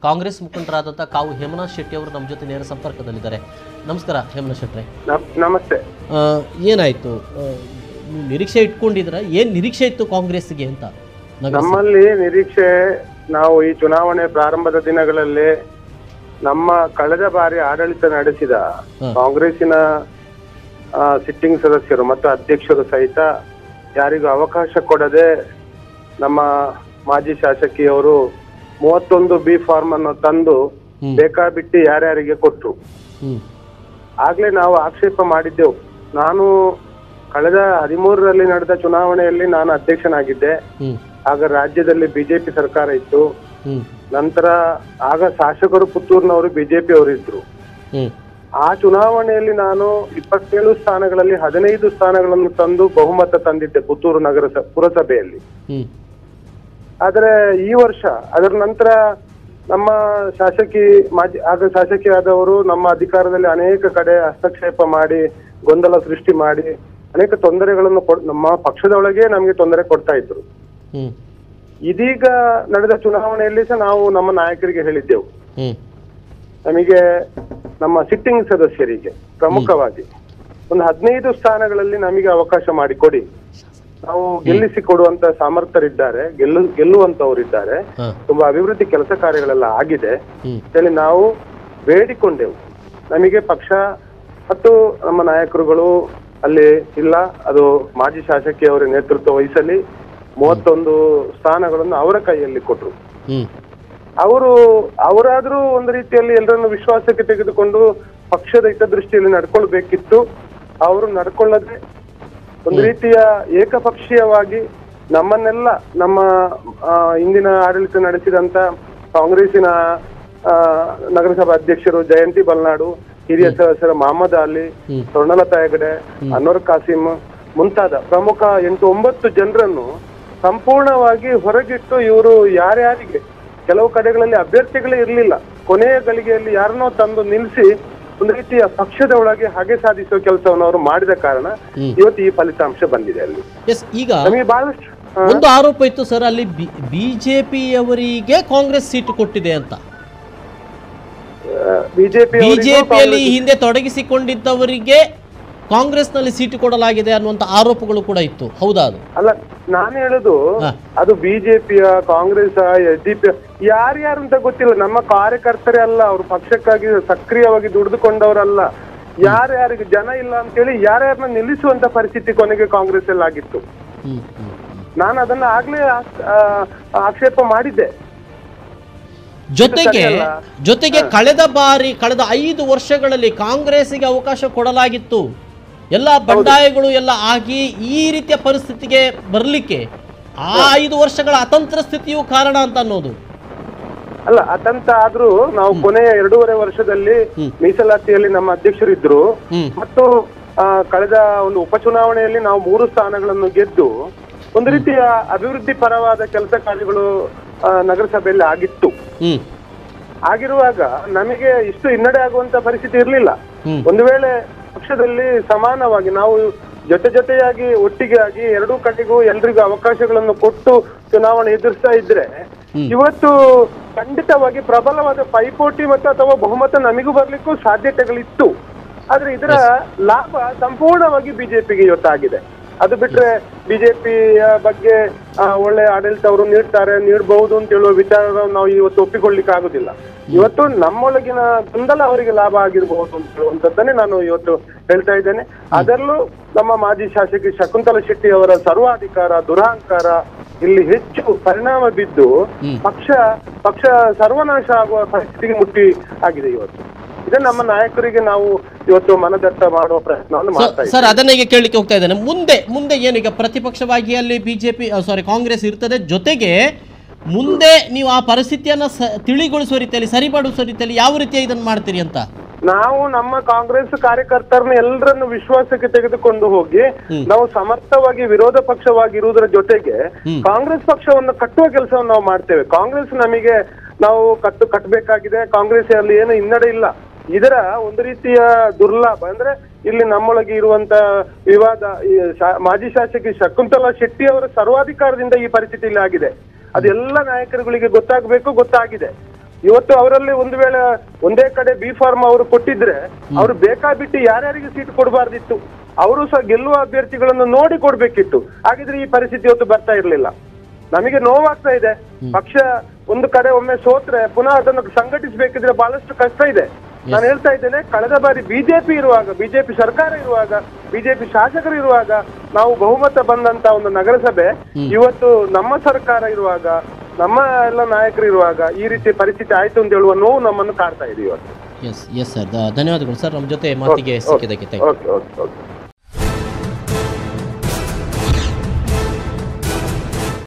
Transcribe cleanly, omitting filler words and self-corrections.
ಕಾಂಗ್ರೆಸ್ ಮುಖಂಡರಾದಂಥ ಕಾವು ಹೇಮನಾಥ್ ಶೆಟ್ಟಿ ಅವರು ನಮ್ಮ ಜೊತೆ ನೇರ ಸಂಪರ್ಕದಲ್ಲಿದ್ದಾರೆ. ನಮಸ್ಕಾರ ಹೇಮನಾಥ್ ಶೆಟ್ಟಿ. ನಮಸ್ತೆ. ಏನಾಯ್ತು, ನಿರೀಕ್ಷೆ ಇಟ್ಕೊಂಡಿದ್ರ? ಏನ್ ನಿರೀಕ್ಷೆ ಇತ್ತು ಕಾಂಗ್ರೆಸ್ಗೆ ಅಂತ? ನಮ್ಮಲ್ಲಿ ನಿರೀಕ್ಷೆ, ನಾವು ಈ ಚುನಾವಣೆ ಪ್ರಾರಂಭದ ದಿನಗಳಲ್ಲಿ ನಮ್ಮ ಕಳೆದ ಬಾರಿ ಆಡಳಿತ ನಡೆಸಿದ ಕಾಂಗ್ರೆಸ್ಸಿನ ಸಿಟ್ಟಿಂಗ್ ಸದಸ್ಯರು ಮತ್ತು ಅಧ್ಯಕ್ಷರು ಸಹಿತ ಯಾರಿಗೂ ಅವಕಾಶ ಕೊಡದೆ ನಮ್ಮ ಮಾಜಿ ಶಾಸಕಿಯವರು 31B ಫಾರ್ಮ್ ಅನ್ನು ತಂದು ಬೇಕಾಬಿಟ್ಟಿ ಯಾರ್ಯಾರಿಗೆ ಕೊಟ್ರು. ಆಗ್ಲೇ ನಾವು ಆಕ್ಷೇಪ ಮಾಡಿದ್ದೆವು. ನಾನು ಕಳೆದ 13ರಲ್ಲಿ ನಡೆದ ಚುನಾವಣೆಯಲ್ಲಿ ನಾನು ಅಧ್ಯಕ್ಷನಾಗಿದ್ದೆ. ಆಗ ರಾಜ್ಯದಲ್ಲಿ ಬಿಜೆಪಿ ಸರ್ಕಾರ ಇತ್ತು. ನಂತರ ಆಗ ಶಾಸಕರು ಪುತ್ತೂರಿನವರು ಬಿಜೆಪಿ ಅವರು ಇದ್ರು. ಆ ಚುನಾವಣೆಯಲ್ಲಿ ನಾನು 27 ಸ್ಥಾನಗಳಲ್ಲಿ 15 ಸ್ಥಾನಗಳನ್ನು ತಂದು ಬಹುಮತ ತಂದಿದ್ದೆ ಪುತ್ತೂರು ನಗರ ಪುರಸಭೆಯಲ್ಲಿ. ಆದ್ರೆ ಈ ವರ್ಷ ಅದರ ನಂತರ ನಮ್ಮ ಆಗ ಶಾಸಕಿಯಾದವರು ನಮ್ಮ ಅಧಿಕಾರದಲ್ಲಿ ಅನೇಕ ಕಡೆ ಹಸ್ತಕ್ಷೇಪ ಮಾಡಿ ಗೊಂದಲ ಸೃಷ್ಟಿ ಮಾಡಿ ಅನೇಕ ತೊಂದರೆಗಳನ್ನು ನಮ್ಮ ಪಕ್ಷದ ಒಳಗೆ ನಮ್ಗೆ ತೊಂದರೆ ಕೊಡ್ತಾ ಇದ್ರು. ಇದೀಗ ನಡೆದ ಚುನಾವಣೆಯಲ್ಲಿ ಸಹ ನಾವು ನಮ್ಮ ನಾಯಕರಿಗೆ ಹೇಳಿದ್ದೆವು, ನಮಗೆ ನಮ್ಮ ಸಿಟ್ಟಿಂಗ್ ಸದಸ್ಯರಿಗೆ ಪ್ರಮುಖವಾಗಿ ಒಂದು 15 ಸ್ಥಾನಗಳಲ್ಲಿ ನಮಗೆ ಅವಕಾಶ ಮಾಡಿಕೊಡಿ, ನಾವು ಗೆಲ್ಲಿಸಿ ಕೊಡುವಂತ ಸಾಮರ್ಥ್ಯರಿದ್ದಾರೆ, ಗೆಲ್ಲುವಂತವರಿದ್ದಾರೆ, ತುಂಬಾ ಅಭಿವೃದ್ಧಿ ಕೆಲಸ ಕಾರ್ಯಗಳೆಲ್ಲ ಆಗಿದೆ ಹೇಳಿ ನಾವು ಬೇಡಿಕೊಂಡೆವು. ನಮಗೆ ಪಕ್ಷ ಮತ್ತು ನಮ್ಮ ನಾಯಕರುಗಳು ಅಲ್ಲಿ ಇಲ್ಲ, ಅದು ಮಾಜಿ ಶಾಸಕಿಯವರ ನೇತೃತ್ವ ವಹಿಸಲಿ, 31 ಸ್ಥಾನಗಳನ್ನು ಅವರ ಕೈಯಲ್ಲಿ ಕೊಟ್ರು. ಅವರಾದ್ರೂ ಒಂದು ರೀತಿಯಲ್ಲಿ ಎಲ್ಲರನ್ನು ವಿಶ್ವಾಸಕ್ಕೆ ತೆಗೆದುಕೊಂಡು ಪಕ್ಷದ ಹಿತದೃಷ್ಟಿಯಲ್ಲಿ ನಡ್ಕೊಳ್ಬೇಕಿತ್ತು. ಅವರು ನಡ್ಕೊಳ್ಳದೆ ಒಂದು ರೀತಿಯ ಏಕಪಕ್ಷೀಯವಾಗಿ ನಮ್ಮನ್ನೆಲ್ಲ ನಮ್ಮ ಇಂದಿನ ಆಡಳಿತ ನಡೆಸಿದಂತ ಕಾಂಗ್ರೆಸ್ಸಿನ ನಗರಸಭಾ ಅಧ್ಯಕ್ಷರು ಜಯಂತಿ ಬಲ್ನಾಡು, ಹಿರಿಯ ಸದಸ್ಯರು ಮಹಮ್ಮದ್ ಅಲಿ, ಸ್ವರ್ಣಲತಾ ಹೆಗಡೆ, ಅನ್ವರ್ ಕಾಸಿಂ ಮುಂತಾದ ಪ್ರಮುಖ 8-9 ಜನರನ್ನು ಸಂಪೂರ್ಣವಾಗಿ ಹೊರಗಿಟ್ಟು ಇವರು ಯಾರ್ಯಾರಿಗೆ ಕೆಲವು ಕಡೆಗಳಲ್ಲಿ ಅಭ್ಯರ್ಥಿಗಳೇ ಇರಲಿಲ್ಲ, ಕೊನೆಯ ಗಳಿಗೆಯಲ್ಲಿ ಯಾರನ್ನೋ ತಂದು ನಿಲ್ಲಿಸಿ ಒಂದು ರೀತಿಯ ಪಕ್ಷದ ಒಳಗೆ ಹಾಗೆ ಸಾಧಿಸುವ ಕೆಲಸವನ್ನು ಅವರು ಮಾಡಿದ ಕಾರಣ ಇವತ್ತು ಈ ಫಲಿತಾಂಶ ಬಂದಿದೆ. ಅಲ್ಲಿ ಈಗ ನಮಗೆ ಬಹಳಷ್ಟು ಒಂದು ಆರೋಪ ಇತ್ತು ಸರ್, ಅಲ್ಲಿ ಬಿಜೆಪಿಯವರಿಗೆ ಕಾಂಗ್ರೆಸ್ ಸೀಟು ಕೊಟ್ಟಿದೆ ಅಂತ. ಬಿಜೆಪಿಯಲ್ಲಿ ಹಿಂದೆ ತೊಡಗಿಸಿಕೊಂಡಿದ್ದವರಿಗೆ ಕಾಂಗ್ರೆಸ್ನಲ್ಲಿ ಸೀಟು ಕೊಡಲಾಗಿದೆ ಅನ್ನುವಂತ ಆರೋಪಗಳು ಕೂಡ ಇತ್ತು, ಹೌದಾ? ಅದು ಅಲ್ಲ, ನಾನು ಹೇಳುದು ಅದು ಬಿಜೆಪಿಯ ಕಾಂಗ್ರೆಸ್ ಎಸ್ಡಿಪಿ ಯಾರ್ಯಾರು ಅಂತ ಗೊತ್ತಿಲ್ಲ. ನಮ್ಮ ಕಾರ್ಯಕರ್ತರೇ ಅಲ್ಲ, ಅವ್ರು ಪಕ್ಷಕ್ಕಾಗಿ ಸಕ್ರಿಯವಾಗಿ ದುಡಿದುಕೊಂಡವರಲ್ಲ. ಯಾರ್ಯಾರಿಗೆ ಜನ ಇಲ್ಲ ಅಂತ ಹೇಳಿ ಯಾರ್ಯಾರನ್ನ ನಿಲ್ಲಿಸುವಂತ ಪರಿಸ್ಥಿತಿ ಕೊನೆಗೆ ಕಾಂಗ್ರೆಸ್ ಅಲ್ಲಿ ಆಗಿತ್ತು. ನಾನು ಅದನ್ನ ಆಗ್ಲೇ ಆಕ್ಷೇಪ ಮಾಡಿದ್ದೆ. ಜೊತೆಗೆ ಕಳೆದ 5 ವರ್ಷಗಳಲ್ಲಿ ಕಾಂಗ್ರೆಸ್ಗೆ ಅವಕಾಶ ಕೊಡಲಾಗಿತ್ತು, ಎಲ್ಲ ಬಂಡಾಯಗಳು ಎಲ್ಲ ಆಗಿ ಈ ರೀತಿಯ ಪರಿಸ್ಥಿತಿಗೆ ಬರಲಿಕ್ಕೆ ಆ 5 ವರ್ಷಗಳ ಅತಂತ್ರ ಸ್ಥಿತಿಯು ಕಾರಣ ಅಂತ ಅನ್ನೋದು ಅಲ್ಲ. ಅತಂತ್ರ ಆದ್ರೂ ನಾವು ಕೊನೆಯ 2.5 ವರ್ಷದಲ್ಲಿ ಮೀಸಲಾತಿಯಲ್ಲಿ ನಮ್ಮ ಅಧ್ಯಕ್ಷರಿದ್ರು ಮತ್ತು ಕಳೆದ ಒಂದು ಉಪಚುನಾವಣೆಯಲ್ಲಿ ನಾವು 3 ಸ್ಥಾನಗಳನ್ನು ಗೆದ್ದು ಒಂದು ರೀತಿಯ ಅಭಿವೃದ್ಧಿ ಪರವಾದ ಕೆಲಸ ಕಾರ್ಯಗಳು ನಗರಸಭೆಯಲ್ಲಿ ಆಗಿತ್ತು. ಆಗಿರುವಾಗ ನಮಗೆ ಇಷ್ಟು ಹಿನ್ನಡೆ ಆಗುವಂತ ಪರಿಸ್ಥಿತಿ ಇರಲಿಲ್ಲ. ಒಂದು ವೇಳೆ ಪಕ್ಷದಲ್ಲಿ ಸಮಾನವಾಗಿ ನಾವು ಜೊತೆಯಾಗಿ ಒಟ್ಟಿಗೆ ಆಗಿ ಎರಡೂ ಕಡೆಗೂ ಎಲ್ರಿಗೂ ಅವಕಾಶಗಳನ್ನು ಕೊಟ್ಟು ಚುನಾವಣೆ ಎದುರಿಸ್ತಾ ಇದ್ರೆ ಇವತ್ತು ಖಂಡಿತವಾಗಿ ಪ್ರಬಲವಾದ ಪೈಪೋಟಿ ಮತ್ತು ಅಥವಾ ಬಹುಮತ ನಮಿಗೂ ಬರ್ಲಿಕ್ಕೂ ಸಾಧ್ಯತೆಗಳಿತ್ತು. ಆದ್ರೆ ಇದರ ಲಾಭ ಸಂಪೂರ್ಣವಾಗಿ ಬಿಜೆಪಿಗೆ ಇವತ್ತಾಗಿದೆ. ಅದು ಬಿಟ್ರೆ ಬಿಜೆಪಿಯ ಬಗ್ಗೆ ಒಳ್ಳೆ ಆಡಳಿತ ಅವರು ನೀಡಬಹುದು ಅಂತ ಹೇಳುವ ವಿಚಾರವನ್ನು ನಾವು ಇವತ್ತು ಒಪ್ಪಿಕೊಳ್ಳಿಕ್ಕೆ ಆಗುದಿಲ್ಲ. ಇವತ್ತು ನಮ್ಮೊಳಗಿನ ಗೊಂದಲ ಅವರಿಗೆ ಲಾಭ ಆಗಿರಬಹುದು ಅಂತ ಹೇಳುವಂತದ್ದನ್ನೇ ನಾನು ಇವತ್ತು ಹೇಳ್ತಾ ಇದ್ದೇನೆ. ಅದರಲ್ಲೂ ನಮ್ಮ ಮಾಜಿ ಶಾಸಕಿ ಶಕುಂತಲಾ ಶೆಟ್ಟಿ ಅವರ ಸರ್ವಾಧಿಕಾರ ದುರಹಂಕಾರ ಇಲ್ಲಿ ಹೆಚ್ಚು ಪರಿಣಾಮ ಬಿದ್ದು ಪಕ್ಷ ಸರ್ವನಾಶ ಆಗುವ ಪರಿಸ್ಥಿತಿಗೆ ಮುಟ್ಟಿ ಆಗಿದೆ ಇವತ್ತು. ಇದೇ ನಮ್ಮ ನಾಯಕರಿಗೆ ನಾವು ಇವತ್ತು ಮನದಟ್ಟ ಮಾಡುವ ಪ್ರಯತ್ನವನ್ನು ಮಾಡ್ತಾ ಇದ್ದೀವಿ. ಸರ್, ಅದನ್ನ ಈಗ ಕೇಳಲಿಕ್ಕೆ ಹೋಗ್ತಾ ಇದ್ದೇನೆ. ಮುಂದೆ ಏನು ಈಗ ಪ್ರತಿಪಕ್ಷವಾಗಿ ಅಲ್ಲಿ ಕಾಂಗ್ರೆಸ್ ಇರ್ತದೆ, ಜೊತೆಗೆ ಮುಂದೆ ನೀವು ಆ ಪರಿಸ್ಥಿತಿಯನ್ನ ತಿಳಿಗೊಳಿಸುವ ರೀತಿಯಲ್ಲಿ ಸರಿಪಡಿಸುವ ರೀತಿಯಲ್ಲಿ ಯಾವ ರೀತಿಯ ಇದನ್ನು ಮಾಡ್ತೀರಿ ಅಂತ ನಾವು ನಮ್ಮ ಕಾಂಗ್ರೆಸ್ ಕಾರ್ಯಕರ್ತರನ್ನ ಎಲ್ಲರನ್ನು ವಿಶ್ವಾಸಕ್ಕೆ ತೆಗೆದುಕೊಂಡು ಹೋಗಿ ನಾವು ಸಮರ್ಥವಾಗಿ ವಿರೋಧ ಪಕ್ಷವಾಗಿ ಇರುವುದರ ಜೊತೆಗೆ ಕಾಂಗ್ರೆಸ್ ಪಕ್ಷವನ್ನು ಕಟ್ಟುವ ಕೆಲಸವನ್ನು ನಾವು ಮಾಡ್ತೇವೆ. ಕಾಂಗ್ರೆಸ್ ನಮಗೆ ನಾವು ಕಟ್ಟಬೇಕಾಗಿದೆ. ಕಾಂಗ್ರೆಸ್ ಅಲ್ಲಿ ಏನು ಹಿನ್ನಡೆ ಇಲ್ಲ. ಇದರ ಒಂದು ರೀತಿಯ ದುರ್ಲಾಭ ಅಂದ್ರೆ ಇಲ್ಲಿ ನಮ್ಮೊಳಗೆ ಇರುವಂತ ವಿವಾದ ಮಾಜಿ ಶಾಸಕಿ ಶಕುಂತಲಾ ಶೆಟ್ಟಿ ಅವರ ಸರ್ವಾಧಿಕಾರದಿಂದ ಈ ಪರಿಸ್ಥಿತಿ ಇಲ್ಲಿ ಆಗಿದೆ. ಅದೆಲ್ಲ ನಾಯಕರುಗಳಿಗೆ ಗೊತ್ತಾಗಬೇಕು, ಗೊತ್ತಾಗಿದೆ. ಇವತ್ತು ಅವರಲ್ಲಿ ಒಂದು ವೇಳೆ ಒಂದೇ ಕಡೆ ಬಿ ಫಾರ್ಮ್ ಅವರು ಕೊಟ್ಟಿದ್ರೆ ಅವರು ಬೇಕಾಬಿಟ್ಟು ಯಾರ್ಯಾರಿಗೆ ಸೀಟ್ ಕೊಡಬಾರ್ದಿತ್ತು, ಅವರು ಸಹ ಗೆಲ್ಲುವ ಅಭ್ಯರ್ಥಿಗಳನ್ನು ನೋಡಿ ಕೊಡ್ಬೇಕಿತ್ತು. ಹಾಗಿದ್ರೆ ಈ ಪರಿಸ್ಥಿತಿ ಇವತ್ತು ಬರ್ತಾ ಇರ್ಲಿಲ್ಲ. ನಮಗೆ ನೋವಾಗ್ತಾ ಇದೆ. ಪಕ್ಷ ಒಂದು ಕಡೆ ಒಮ್ಮೆ ಸೋತ್ರೆ ಪುನಃ ಅದನ್ನು ಸಂಘಟಿಸಬೇಕಿದ್ರೆ ಬಹಳಷ್ಟು ಕಷ್ಟ ಇದೆ. ನಾನು ಹೇಳ್ತಾ ಇದ್ದೇನೆ, ಕಳೆದ ಬಾರಿ ಬಿಜೆಪಿ ಇರುವಾಗ, ಬಿಜೆಪಿ ಸರ್ಕಾರ ಇರುವಾಗ, ಬಿಜೆಪಿ ಶಾಸಕರು ಇರುವಾಗ ನಾವು ಬಹುಮತ ಬಂದಂತ ಒಂದು ನಗರಸಭೆ ಇವತ್ತು ನಮ್ಮ ಸರ್ಕಾರ ಇರುವಾಗ, ನಮ್ಮ ಎಲ್ಲ ನಾಯಕರು ಇರುವಾಗ ಈ ರೀತಿ ಪರಿಸ್ಥಿತಿ ಆಯ್ತು ಅಂತ ಹೇಳುವ ನೋವು ನಮ್ಮನ್ನು ಕಾಡ್ತಾ ಇದೆ ಇವತ್ತು. ಎಸ್ ಸರ್, ಧನ್ಯವಾದಗಳು ಸರ್ ನಮ್ಮ ಜೊತೆ ಮಾತಿಗೆ ಸಿಕ್ಕಿದ್ದಕ್ಕೆ. Okay okay okay.